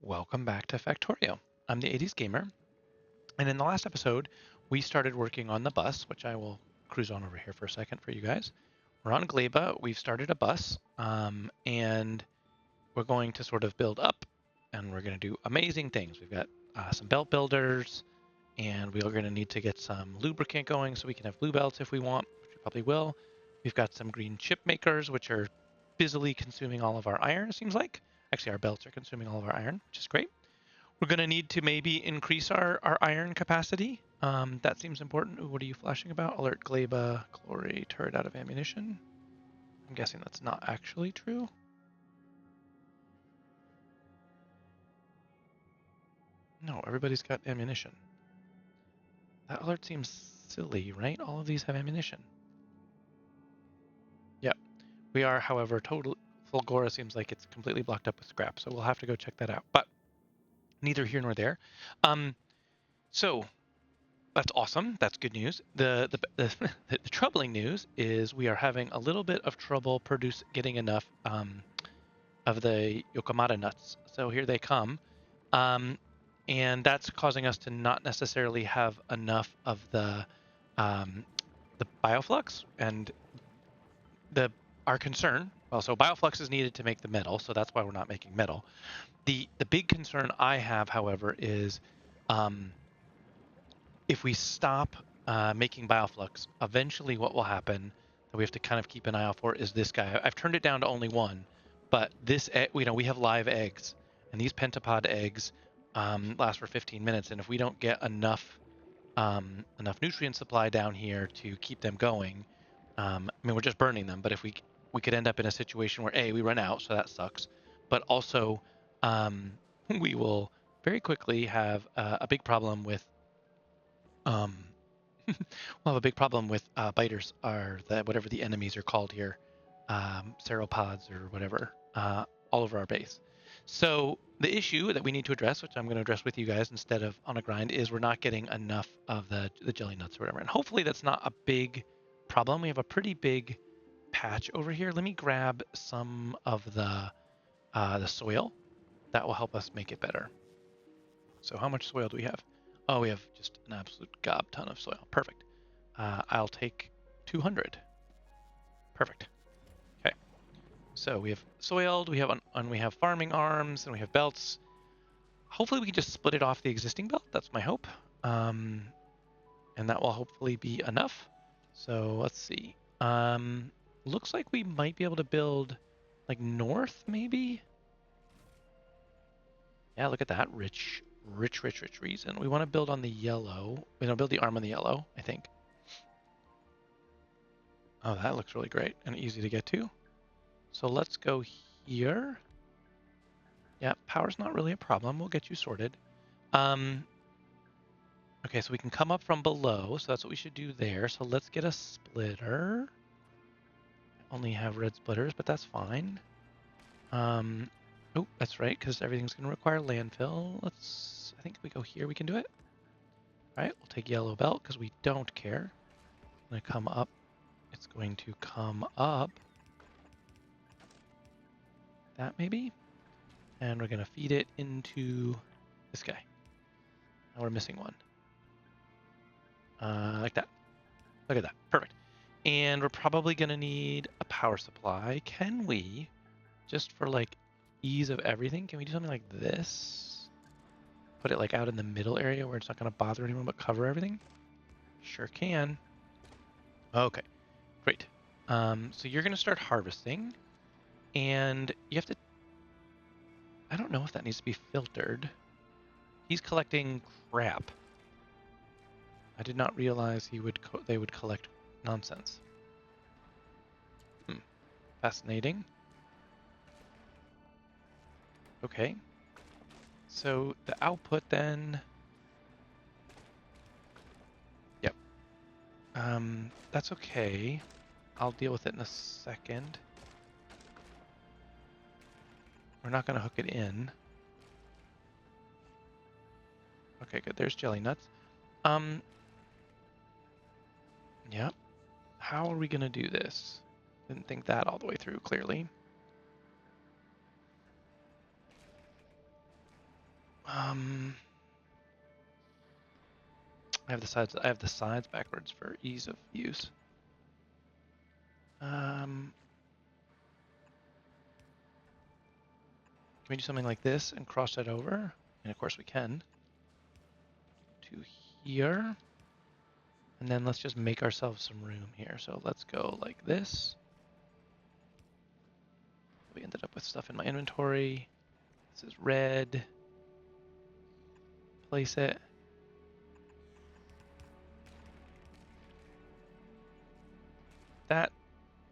Welcome back to Factorio. I'm the 80s Gamer, and in the last episode, we started working on the bus, which I will cruise on over here for a second for you guys. We're on Gleba, we've started a bus, and we're going to sort of build up, and we're going to do amazing things. We've got some belt builders, and we are going to need to get some lubricant going so we can have blue belts if we want, which we probably will. We've got some green chip makers, which are busily consuming all of our iron, it seems like. Actually, our belts are consuming all of our iron, which is great. We're going to need to maybe increase our iron capacity. That seems important. Ooh, what are you flashing about? Alert Gleba, Glory, turret out of ammunition. I'm guessing that's not actually true. No, everybody's got ammunition. That alert seems silly, right? All of these have ammunition. Yep. We are, however, total Fulgora seems like it's completely blocked up with scrap, so we'll have to go check that out. But neither here nor there. So that's awesome. That's good news. The troubling news is we are having a little bit of trouble getting enough of the Yokomata nuts. So here they come, um, and that's causing us to not necessarily have enough of um, the bioflux and the our concern. Well, so bioflux is needed to make the metal, so that's why we're not making metal. The big concern I have, however, is um, if we stop making bioflux, eventually what will happen that we have to kind of keep an eye out for is this guy. I've turned it down to only one, but we have live eggs, and these pentapod eggs last for 15 minutes, and if we don't get enough nutrient supply down here to keep them going, I mean we're just burning them, but if we could end up in a situation where we run out, so that sucks, but also um, we will very quickly have a big problem with um, we'll have a big problem with biters, or whatever the enemies are called here, sauropods or whatever, all over our base. So the issue that we need to address, which I'm going to address with you guys instead of on a grind, is we're not getting enough of the jelly nuts or whatever. And hopefully that's not a big problem. We have a pretty big patch over here. Let me grab some of the soil. That will help us make it better. So how much soil do we have? Oh, we have just an absolute gob ton of soil. Perfect. I'll take 200. Perfect. Okay. So we have soiled, we have farming arms, and we have belts. Hopefully we can just split it off the existing belt. That's my hope. And that will hopefully be enough. So let's see. Looks like we might be able to build like north, maybe. Yeah, look at that. Rich reason. We want to build on the yellow. We don't build the arm on the yellow, I think. Oh, that looks really great and easy to get to. So let's go here. Yeah, power's not really a problem. We'll get you sorted. Okay, so we can come up from below. So that's what we should do there. So let's get a splitter. Only have red splitters, but that's fine. Oh, that's right, because everything's going to require landfill. I think if we go here, we can do it. All right, we'll take yellow belt because we don't care. I'm going to come up. It's going to come up. That maybe? And we're going to feed it into this guy. Now we're missing one. Like that. Look at that. Perfect. And we're probably going to need a power supply. Can we, just for like ease of everything, can we do something like this? Put it like out in the middle area where it's not going to bother anyone but cover everything? Sure can. Okay, great. So you're going to start harvesting, and you have to, I don't know if that needs to be filtered. He's collecting crap. I did not realize they would collect nonsense. Fascinating. Okay. So the output then. Yep. That's okay. I'll deal with it in a second. We're not going to hook it in. Okay, good. There's jelly nuts. Yep. How are we going to do this? Didn't think that all the way through, clearly. I have the sides backwards for ease of use. Can we do something like this and cross that over? And of course we can. To here. And then let's just make ourselves some room here. So let's go like this. We ended up with stuff in my inventory. This is red. Place it. That.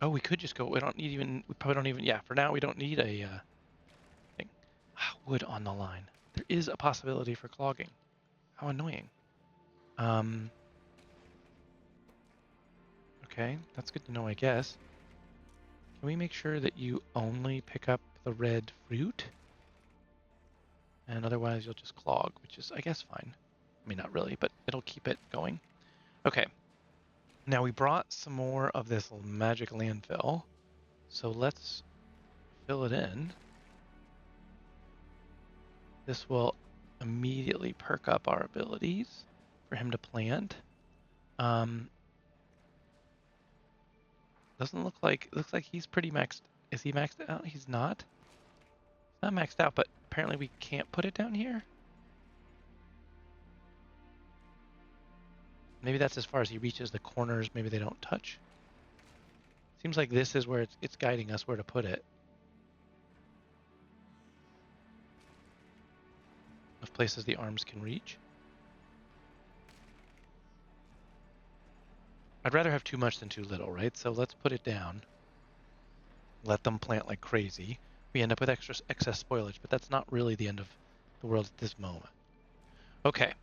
Oh, we could just go. We don't need even. We probably don't even. Yeah, for now we don't need a thing. Wood on the line. There is a possibility for clogging. How annoying. Okay, that's good to know, I guess. Can we make sure that you only pick up the red fruit? And otherwise you'll just clog, which is, I guess, fine. I mean, not really, but it'll keep it going. Okay. Now we brought some more of this magic landfill. So let's fill it in. This will immediately perk up our abilities for him to plant. Doesn't look like, looks like he's pretty maxed. Is he maxed out? He's not. It's not maxed out, but apparently we can't put it down here. Maybe that's as far as he reaches. The corners, maybe they don't touch. Seems like this is where it's guiding us where to put it. Of places the arms can reach. I'd rather have too much than too little, right? So let's put it down. Let them plant like crazy. We end up with excess spoilage, but that's not really the end of the world at this moment. Okay.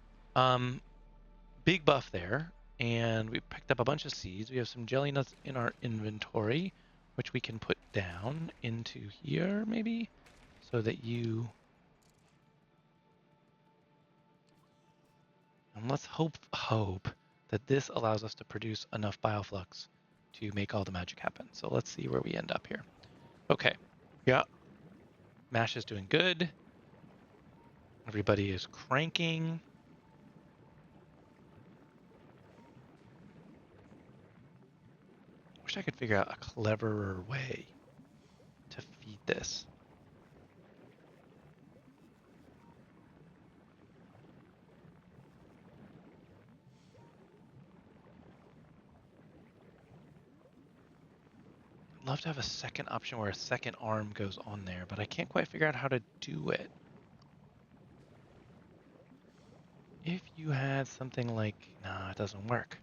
Big buff there. And we picked up a bunch of seeds. We have some jelly nuts in our inventory, which we can put down into here, maybe, so that you... And let's hope that this allows us to produce enough bioflux to make all the magic happen. So let's see where we end up here. Okay. Yeah. Mash is doing good. Everybody is cranking. Wish I could figure out a cleverer way to feed this. I'd love to have a second option where a second arm goes on there, but I can't quite figure out how to do it. If you had something like... Nah, it doesn't work.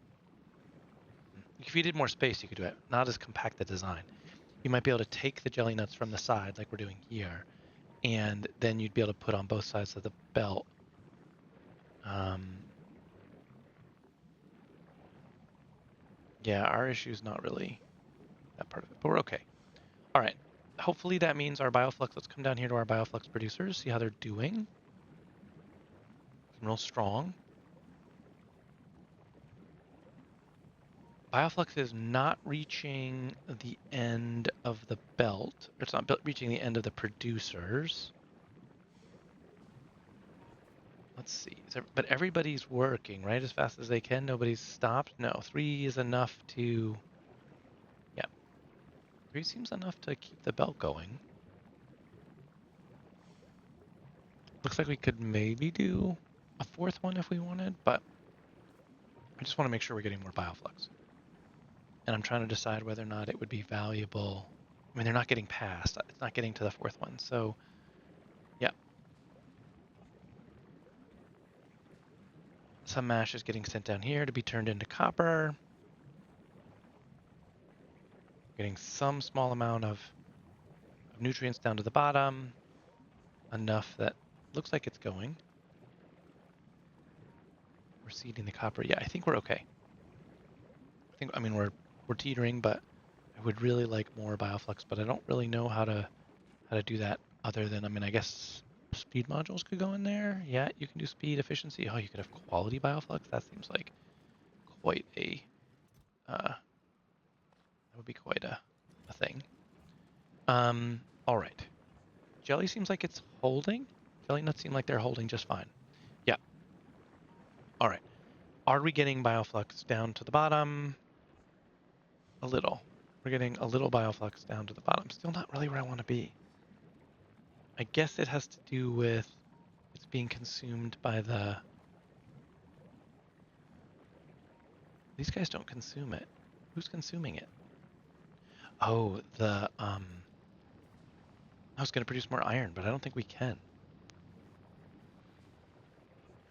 If you did more space, you could do it. Not as compact a design. You might be able to take the jelly nuts from the side, like we're doing here, and then you'd be able to put on both sides of the belt. Yeah, our issue is not really that part of it, but we're okay. All right. Hopefully that means our bioflux. Let's come down here to our bioflux producers, see how they're doing. Real strong. Bioflux is not reaching the end of the belt. It's not reaching the end of the producers. Let's see. But everybody's working, right? As fast as they can. Nobody's stopped. No, 3 is enough to... Yeah. 3 seems enough to keep the belt going. Looks like we could maybe do a 4th one if we wanted, but I just want to make sure we're getting more bioflux. And I'm trying to decide whether or not it would be valuable. I mean, they're not getting past. It's not getting to the 4th one. So, yeah. Some mash is getting sent down here to be turned into copper. Getting some small amount of nutrients down to the bottom. Enough that looks like it's going. We're seeding the copper. Yeah, I think we're okay. I mean, we're teetering, but I would really like more bioflux, but I don't really know how to do that other than, I mean, I guess speed modules could go in there. Yeah, you can do speed, efficiency. Oh, you could have quality bioflux. That seems like quite a, that would be quite a thing. All right. Jelly seems like it's holding. belly nuts seem like they're holding just fine. Yeah. All right. Are we getting bioflux down to the bottom? A little. We're getting a little bioflux down to the bottom. Still not really where I want to be. I guess it has to do with it's being consumed by the... These guys don't consume it. Who's consuming it? Oh, I was going to produce more iron, but I don't think we can.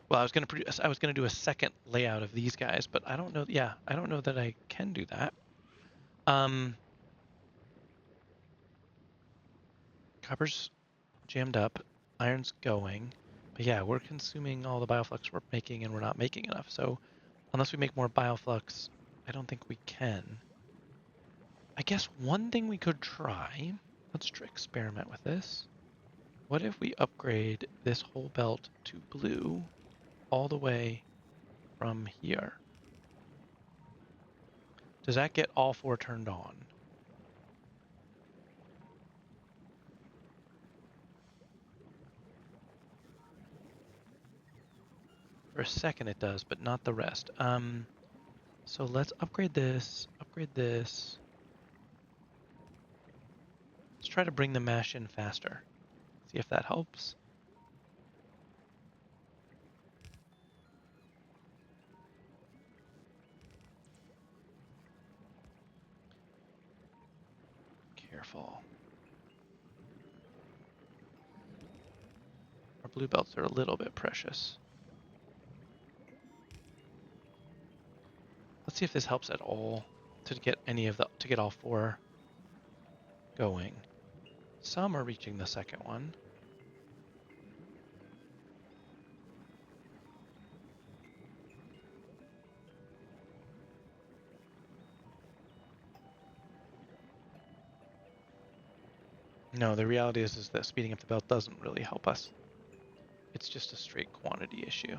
Well, I was going to do a second layout of these guys, but I don't know. Yeah, I don't know that I can do that. Copper's jammed up, iron's going, but yeah, we're consuming all the bioflux we're making, and we're not making enough. So unless we make more bioflux, I don't think we can. I guess one thing we could try. Let's experiment with this. What if we upgrade this whole belt to blue all the way from here? Does that get all four turned on? For a second it does, but not the rest. So let's upgrade this, upgrade this. Let's try to bring the mash in faster. See if that helps. Careful. Our blue belts are a little bit precious. Let's see if this helps at all to get to get all four going. Some are reaching the second one. No, the reality is that speeding up the belt doesn't really help us. It's just a straight quantity issue.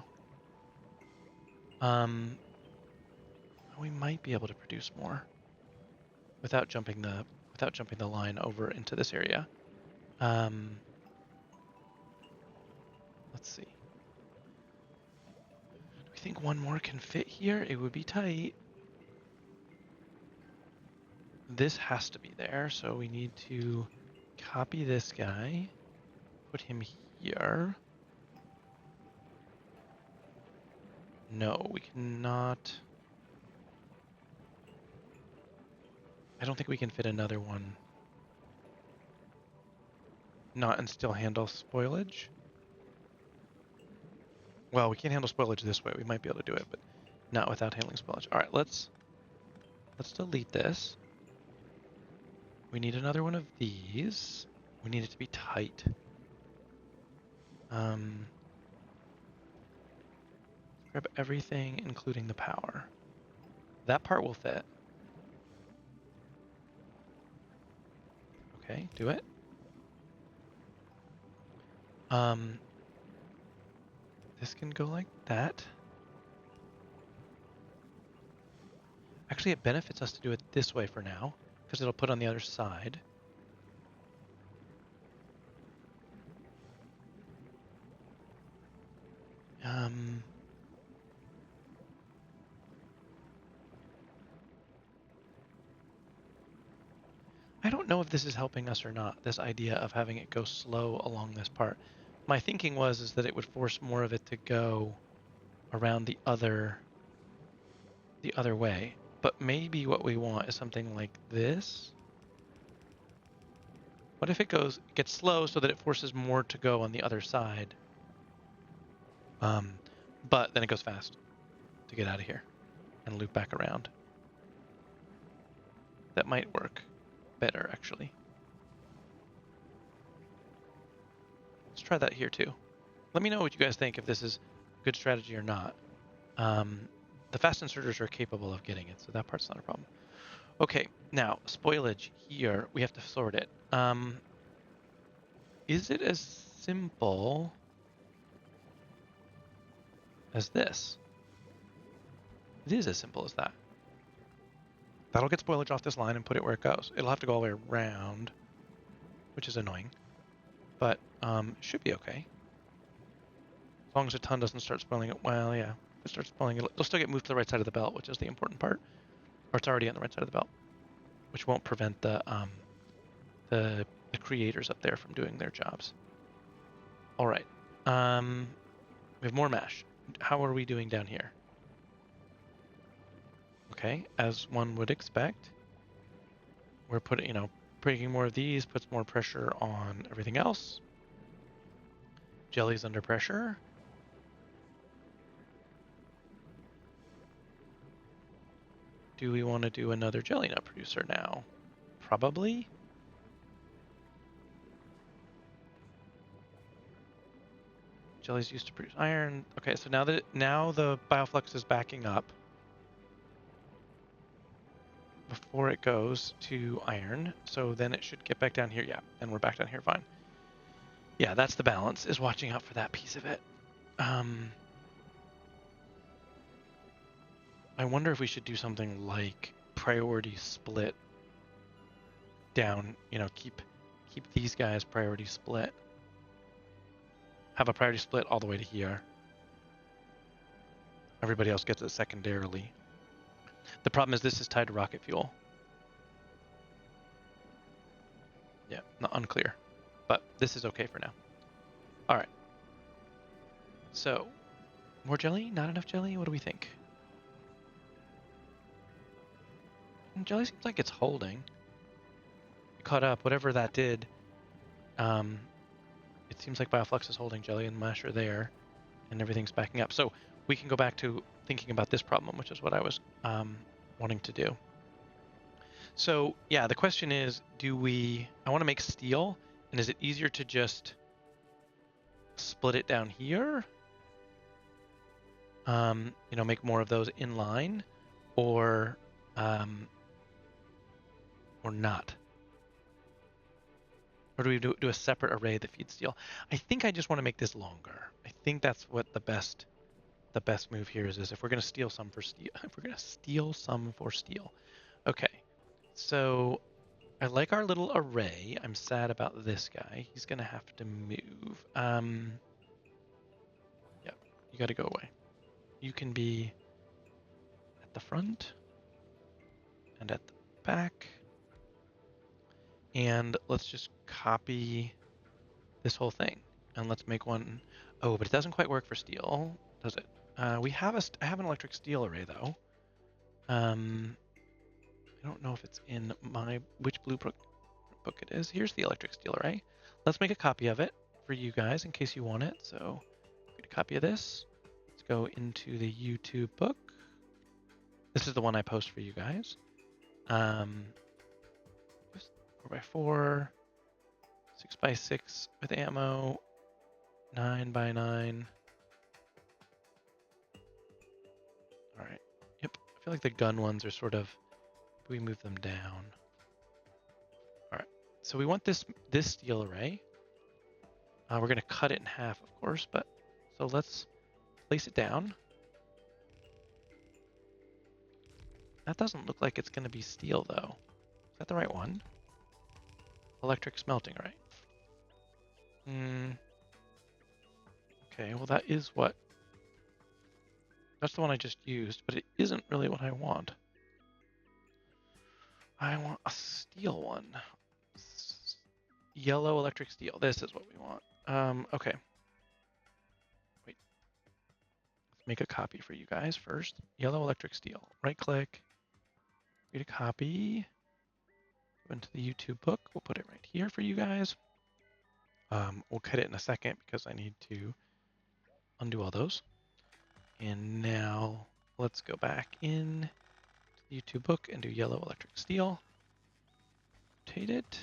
We might be able to produce more without jumping the line over into this area. Let's see. Do we think one more can fit here? It would be tight. This has to be there, so we need to copy this guy, put him here. No, we cannot. I don't think we can fit another one. Not and still handle spoilage. Well, we can't handle spoilage this way. We might be able to do it, but not without handling spoilage. All right, let's delete this. We need another one of these. We need it to be tight. Grab everything, including the power. That part will fit. Okay, do it. This can go like that. Actually, it benefits us to do it this way for now, because it'll put on the other side. I don't know if this is helping us or not, this idea of having it go slow along this part. My thinking is that it would force more of it to go around the other way. But maybe what we want is something like this. What if it gets slow so that it forces more to go on the other side? But then it goes fast to get out of here and loop back around. That might work better, actually. Let's try that here too. Let me know what you guys think, if this is a good strategy or not. The fast inserters are capable of getting it, so that part's not a problem. Okay, now spoilage here, we have to sort it. Is it as simple as this? It is as simple as that. That'll get spoilage off this line and put it where it goes. It'll have to go all the way around, which is annoying, but should be okay. As long as a ton doesn't start spoiling it. Well, yeah. If it starts spoiling it, it'll still get moved to the right side of the belt, which is the important part. Or it's already on the right side of the belt, which won't prevent the creators up there from doing their jobs. All right. We have more mash. How are we doing down here? Okay, as one would expect, we're putting, breaking more of these puts more pressure on everything else. Jelly's under pressure. Do we want to do another jelly nut producer now? Probably. Jelly's used to produce iron. Okay, so now the bioflux is backing up before it goes to iron. So then it should get back down here. Yeah, and we're back down here fine. Yeah, that's the balance, is watching out for that piece of it. I wonder if we should do something like priority split down, keep these guys priority split. Have a priority split all the way to here. Everybody else gets it secondarily. The problem is this is tied to rocket fuel. Yeah, not unclear. But this is okay for now. All right. So, more jelly? Not enough jelly? What do we think? Jelly seems like it's holding. Caught up, whatever that did. It seems like Bioflux is holding jelly and mash are there, and everything's backing up. So we can go back to thinking about this problem, which is what I was wanting to do. So yeah, the question is, I want to make steel, and is it easier to just split it down here? Make more of those in line, or not? Or do we do a separate array that feeds steel? I think I just want to make this longer. I think that's what the best move here is if we're going to steal some for steel. If we're going to steal some for steel. Okay, so I like our little array. I'm sad about this guy. He's going to have to move. Yeah, you got to go away. You can be at the front and at the back. And let's just copy this whole thing. And let's make one. Oh, but it doesn't quite work for steel, does it? I have an electric steel array, though. I don't know if it's in which blueprint book it is. Here's the electric steel array. Let's make a copy of it for you guys in case you want it. So get a copy of this. Let's go into the YouTube book. This is the one I post for you guys. 4x4, 6x6 with ammo, 9x9. All right. Yep. I feel like the gun ones are sort of. Do we move them down? All right. So we want this steel array. We're going to cut it in half, of course, but so let's place it down. That doesn't look like it's going to be steel, though. Is that the right one? Electric smelting, right? Okay, well that is what... That's the one I just used, but it isn't really what I want. I want a steel one. Yellow electric steel. This is what we want. Okay. Wait. Let's make a copy for you guys first. Yellow electric steel. Right click. Create a copy. Go into the YouTube book. We'll put it right here for you guys. We'll cut it in a second because I need to undo all those. And now let's go back in to the YouTube book and do yellow electric steel. Rotate it.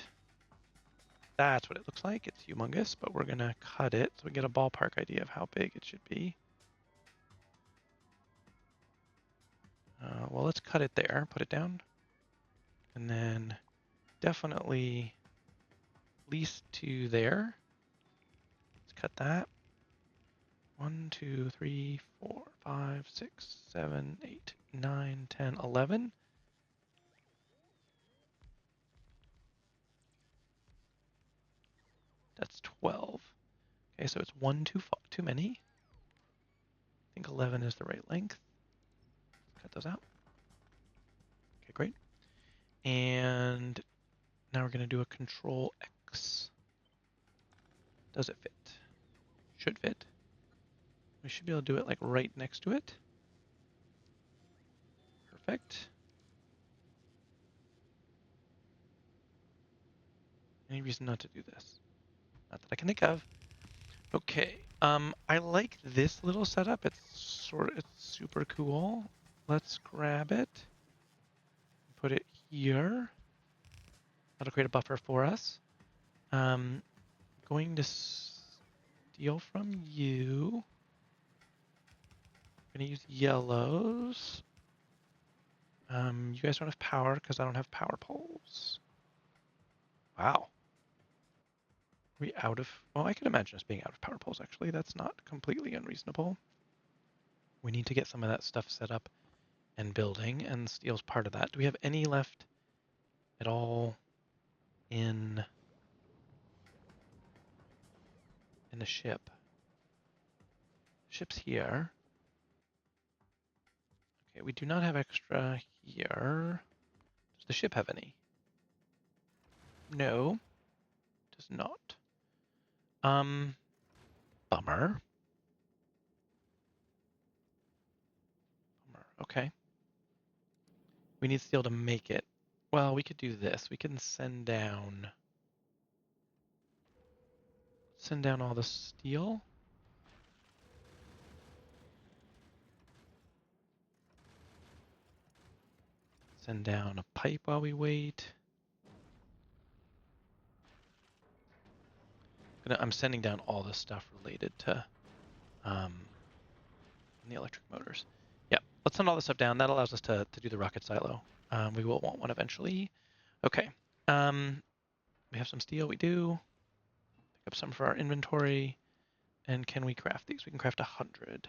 That's what it looks like. It's humongous, but we're going to cut it so we get a ballpark idea of how big it should be. Well, let's cut it there. Put it down. And then definitely at least to there. Let's cut that. 1, 2, 3, 4, 5, 6, 7, 8, 9, 10, 11. That's 12. Okay, so it's one too many. think 11 is the right length. Cut those out. Okay, great. And now we're going to do a Control X. Does it fit? Should fit. We should be able to do it like right next to it. Perfect. Any reason not to do this? Not that I can think of. Okay. I like this little setup. It's super cool. Let's grab it. Put it here. That'll create a buffer for us. Going to steal from you. I'm gonna use yellows. You guys don't have power because I don't have power poles. Wow. Are we out of... Well, I could imagine us being out of power poles, actually. That's not completely unreasonable. We need to get some of that stuff set up and building, and steel's part of that. Do we have any left at all in the ship? Ship's here. Okay, we do not have extra here. Does the ship have any? No, it does not. Bummer. Bummer. Okay. We need steel to make it. Well, we could do this. We can send down all the steel. Send down a pipe while we wait. I'm sending down all the stuff related to the electric motors. Yeah, let's send all this stuff down. That allows us to do the rocket silo. We will want one eventually. Okay. We have some steel. We do. Pick up some for our inventory. And can we craft these? We can craft 100.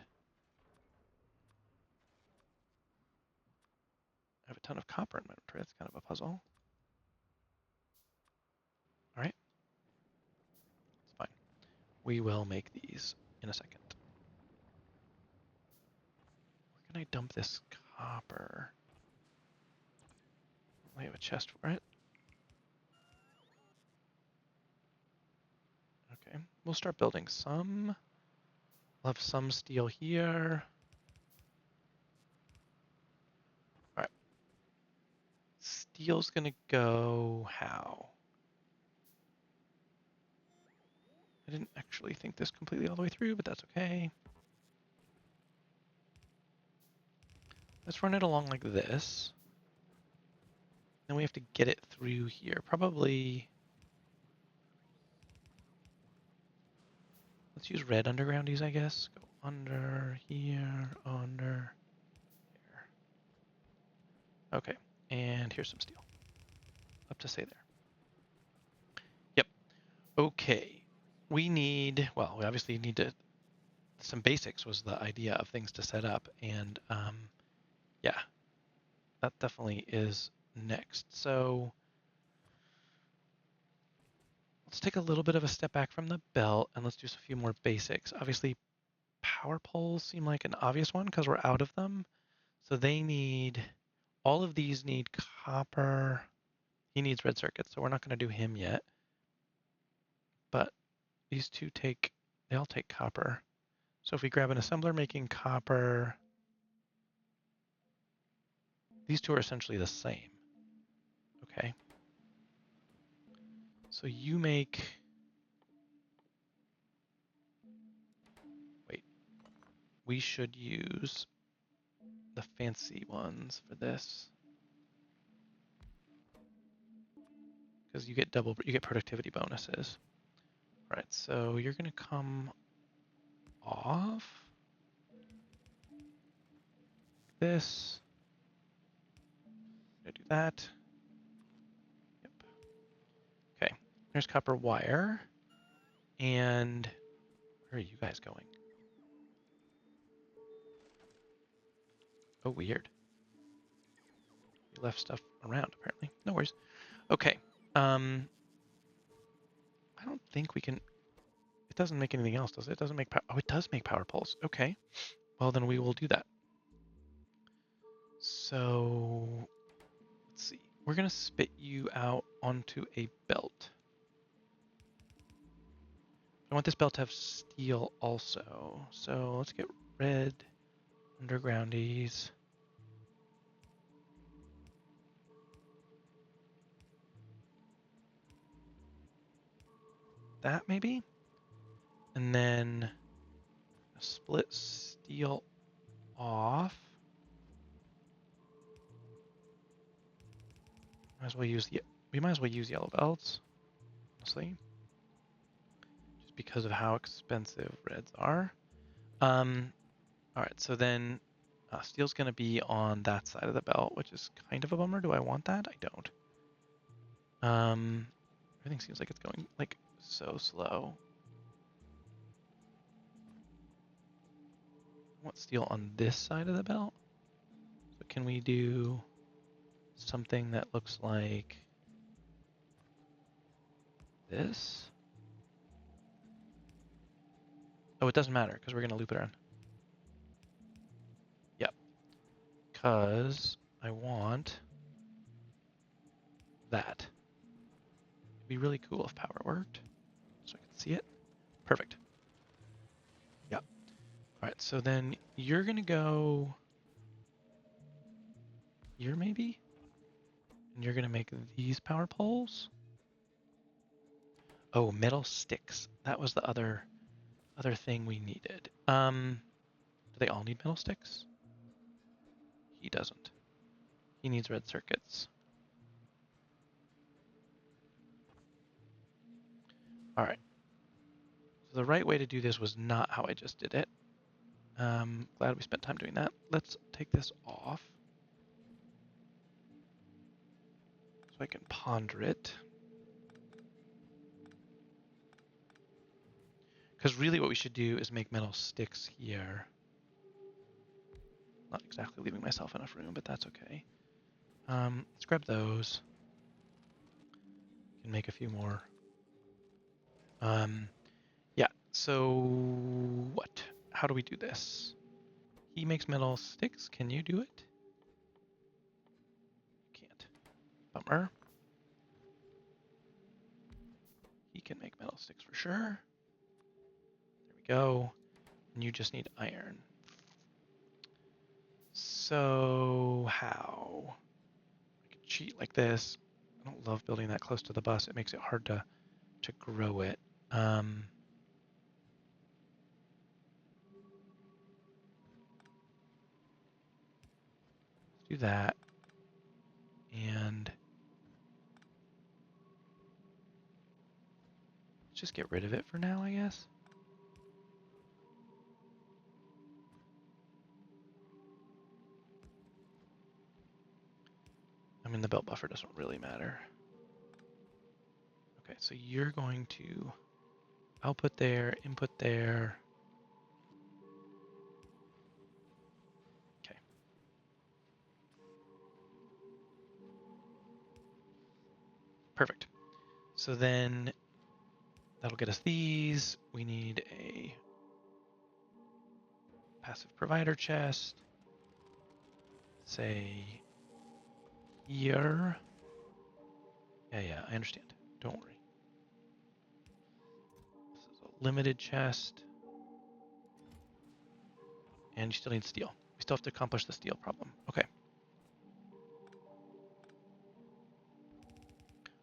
I have a ton of copper in my inventory. That's kind of a puzzle. All right. It's fine. We will make these in a second. Where can I dump this copper? We have a chest for it. Okay, we'll start building some. We'll have some steel here. All right. Steel's gonna go how? I didn't actually think this completely all the way through, but that's okay. Let's run it along like this. Then we have to get it through here. Probably, let's use red undergroundies, I guess. Go under here, under here. Okay, and here's some steel. Up to say there. Yep. Okay. We need, well, we obviously need to, some basics was the idea of things to set up, and yeah, that definitely is next. So let's take a little bit of a step back from the belt and let's do a few more basics. Obviously, power poles seem like an obvious one because we're out of them. So they need, all of these need copper. He needs red circuits, so we're not going to do him yet. But these two they all take copper. So if we grab an assembler making copper, these two are essentially the same. Okay. So you make, wait, we should use the fancy ones for this. Because you get productivity bonuses. All right, so you're gonna come off this. Gonna do that. Yep. Okay, there's copper wire. And where are you guys going? Oh, weird. You left stuff around, apparently. No worries. Okay. I don't think we can... It doesn't make anything else, does it? It doesn't make power... Oh, it does make power poles. Okay. well, then we will do that. So let's see. We're going to spit you out onto a belt. I want this belt to have steel also. So let's get red undergroundies. That maybe? And then split steel off. We might as well use yellow belts, honestly, just because of how expensive reds are. All right, so then steel's going to be on that side of the belt, which is kind of a bummer. Do I want that? I don't. Everything seems like it's going like so slow. I want steel on this side of the belt. So can we do something that looks like this? Oh, it doesn't matter because we're going to loop it around. Yep. Because I want that. It'd be really cool if power worked so I could see it. Perfect. Yep. All right, so then you're going to go here maybe? And you're going to make these power poles. Oh, metal sticks. That was the other thing we needed. Do they all need metal sticks? He doesn't. He needs red circuits. All right. So the right way to do this was not how I just did it. Glad we spent time doing that. Let's take this off so I can ponder it. Because really what we should do is make metal sticks here. Not exactly leaving myself enough room, but that's okay. Let's grab those. Can make a few more. Yeah, so what? How do we do this? He makes metal sticks. Can you do it? You can't. Bummer. He can make metal sticks for sure. There we go. And you just need iron. So how? I could cheat like this. I don't love building that close to the bus. It makes it hard to grow it. Let's do that. And let's just get rid of it for now, I guess. I mean, the belt buffer doesn't really matter. Okay, so you're going to output there, input there. Okay. Perfect. So then that'll get us these. We need a passive provider chest. Say here. Yeah, I understand. Don't worry. This is a limited chest. And you still need steel. We still have to accomplish the steel problem. Okay.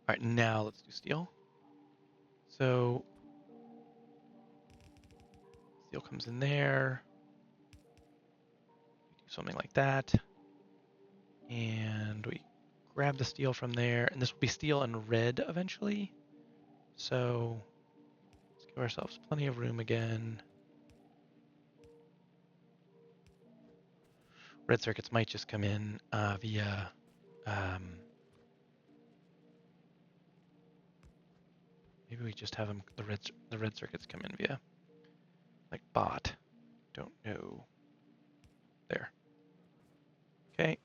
All right, now let's do steel. So steel comes in there. We do something like that. And we grab the steel from there. And this will be steel and red eventually. So let's give ourselves plenty of room again. Red circuits might just come in via maybe we just have them the red circuits come in via like bot. Don't know. There. Okay.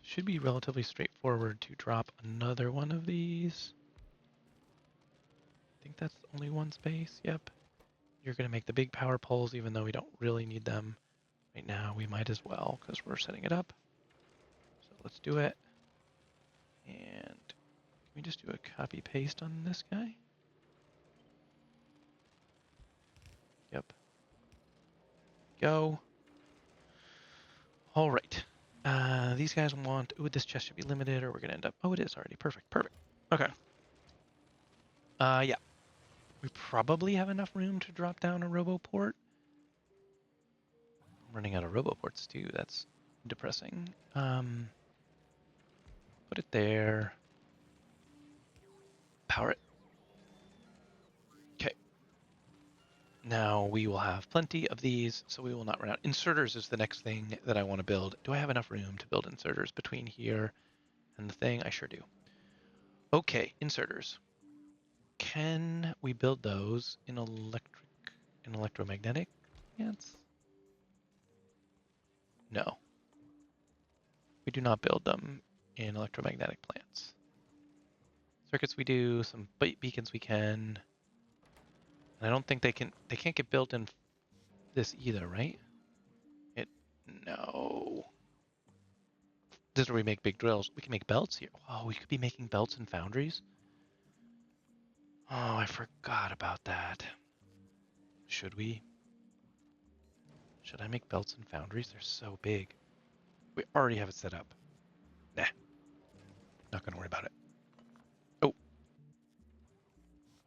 Should be relatively straightforward to drop another one of these. I think that's only one space. Yep. You're going to make the big power poles, even though we don't really need them right now. We might as well because we're setting it up. So let's do it. And can we just do a copy paste on this guy? Yep. Go. All right. These guys want, ooh, this chest should be limited or we're going to end up, oh, it is already. Perfect. Perfect. Okay. Yeah. We probably have enough room to drop down a roboport. I'm running out of roboports too. That's depressing. Put it there. Power it. Okay. Now we will have plenty of these, so we will not run out. Inserters is the next thing that I want to build. Do I have enough room to build inserters between here and the thing? I sure do. Okay, inserters. Can we build those in electromagnetic plants? No. We do not build them in electromagnetic plants. Circuits we do, some beacons we can. And I don't think they can't get built in this either, right? No. This is where we make big drills. We can make belts here. Oh, we could be making belts and foundries. Oh, I forgot about that. Should we? Should I make belts and foundries? They're so big. We already have it set up. Nah, not gonna worry about it. Oh,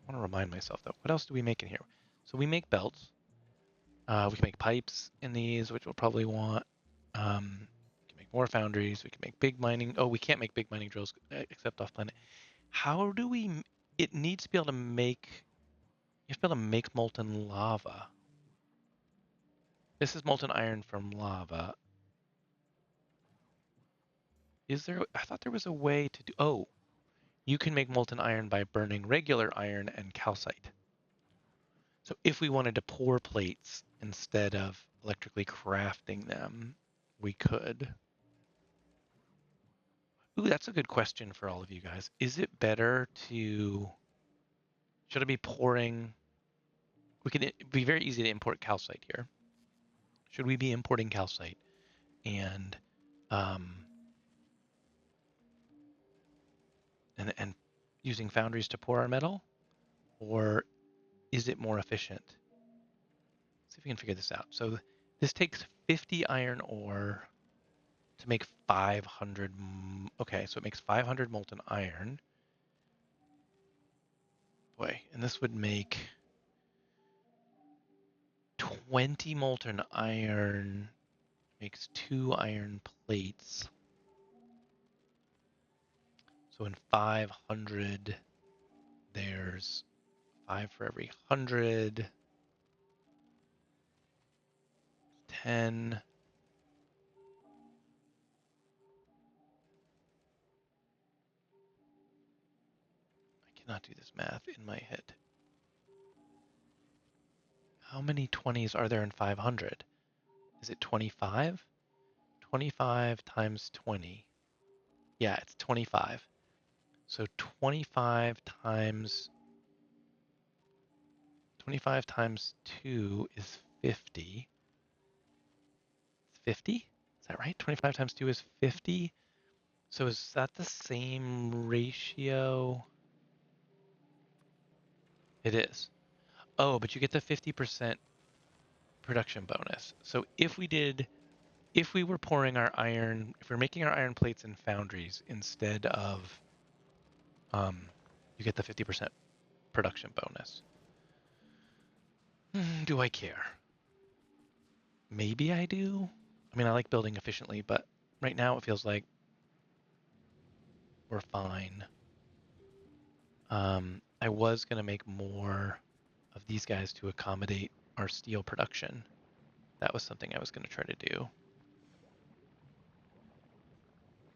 I want to remind myself though. What else do we make in here? So we make belts. We can make pipes in these, which we'll probably want. We can make more foundries. We can make big mining. Oh, we can't make big mining drills except off planet. How do we? It needs to be able to make. You have to be able to make molten lava. This is molten iron from lava. Is there? I thought there was a way to do. Oh, you can make molten iron by burning regular iron and calcite. So if we wanted to pour plates instead of electrically crafting them, we could. Ooh, that's a good question for all of you guys. Is it better to, should I be pouring, we can, it'd be very easy to import calcite here. Should we be importing calcite and, um, and using foundries to pour our metal? Or is it more efficient? Let's see if we can figure this out. So this takes 50 iron ore to make 500, okay, so it makes 500 molten iron. Boy, and this would make 20 molten iron, makes 2 iron plates. So in 500, there's 5 for every 100, 10. I cannot do this math in my head. How many 20s are there in 500? Is it 25? 25 times 20. Yeah, it's 25. So 25 times 2 is 50. It's 50? Is that right? 25 times 2 is 50. So is that the same ratio? It is. Oh, but you get the 50% production bonus. So if we were pouring our iron, if we're making our iron plates in foundries instead of, you get the 50% production bonus. Do I care? Maybe I do. I mean, I like building efficiently, but right now it feels like we're fine. I was going to make more of these guys to accommodate our steel production. That was something I was going to try to do.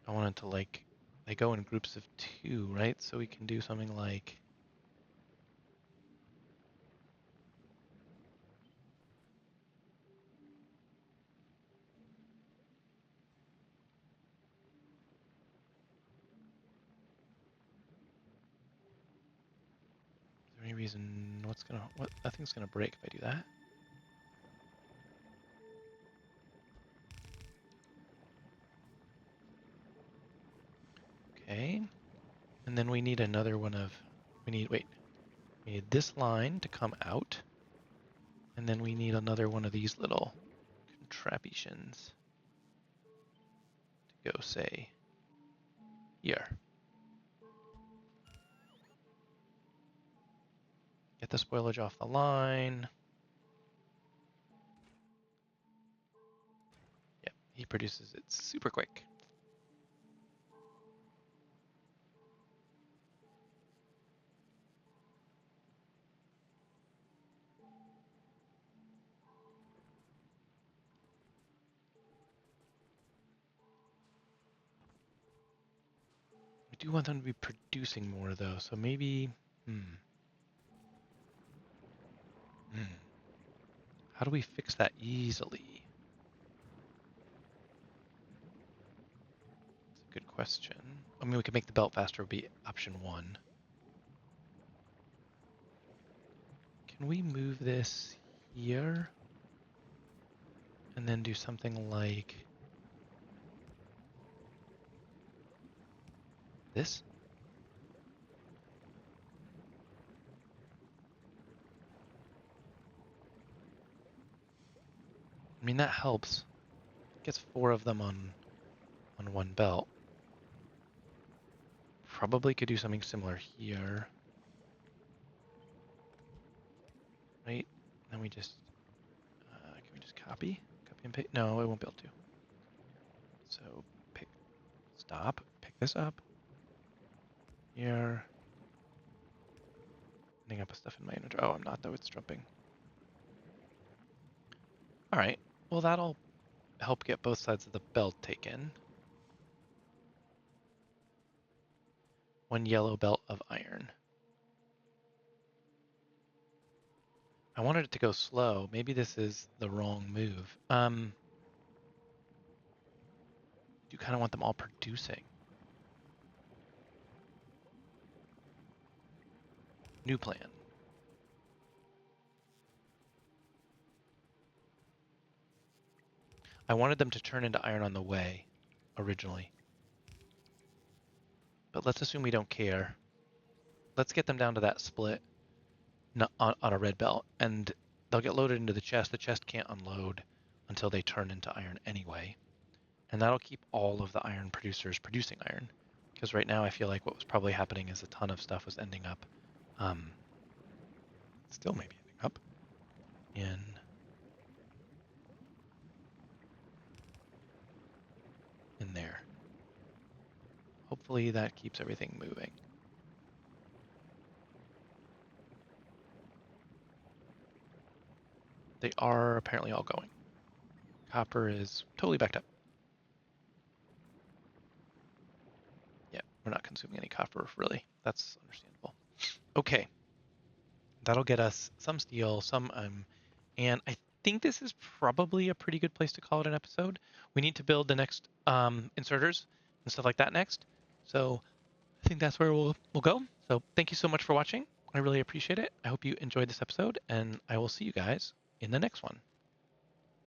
I wanted to like, they go in groups of 2, right? So we can do something like, is there any reason, nothing's gonna break if I do that. Okay, and then we need another one of, we need this line to come out, and then we need another one of these little contraptions to go, say, here. Get the spoilage off the line. Yep, he produces it super quick. We do want them to be producing more though, so maybe, how do we fix that easily? That's a good question. I mean, we could make the belt faster would be option 1. Can we move this here? And then do something like this? I mean, that helps. Gets 4 of them on one belt. Probably could do something similar here. Right? Then we just, can we just copy and paste? No, I won't be able to. So pick this up. Here. Ending up with stuff in my inventory. Oh, I'm not though, it's jumping. All right, well that'll help get both sides of the belt taken. 1 yellow belt of iron. I wanted it to go slow. Maybe this is the wrong move. Do kind of want them all producing. New plan. I wanted them to turn into iron on the way, originally. But let's assume we don't care. Let's get them down to that split on a red belt, and they'll get loaded into the chest. The chest can't unload until they turn into iron anyway. And that'll keep all of the iron producers producing iron. Because right now I feel like what was probably happening is a ton of stuff was ending up, still maybe ending up, in there. Hopefully that keeps everything moving. They are apparently all going. Copper is totally backed up. Yeah, we're not consuming any copper, really. That's understandable. Okay. That'll get us some steel, some, and I think this is probably a pretty good place to call it an episode. We need to build the next inserters and stuff like that next. So I think that's where we'll go. So thank you so much for watching. I really appreciate it. I hope you enjoyed this episode, and I will see you guys in the next one.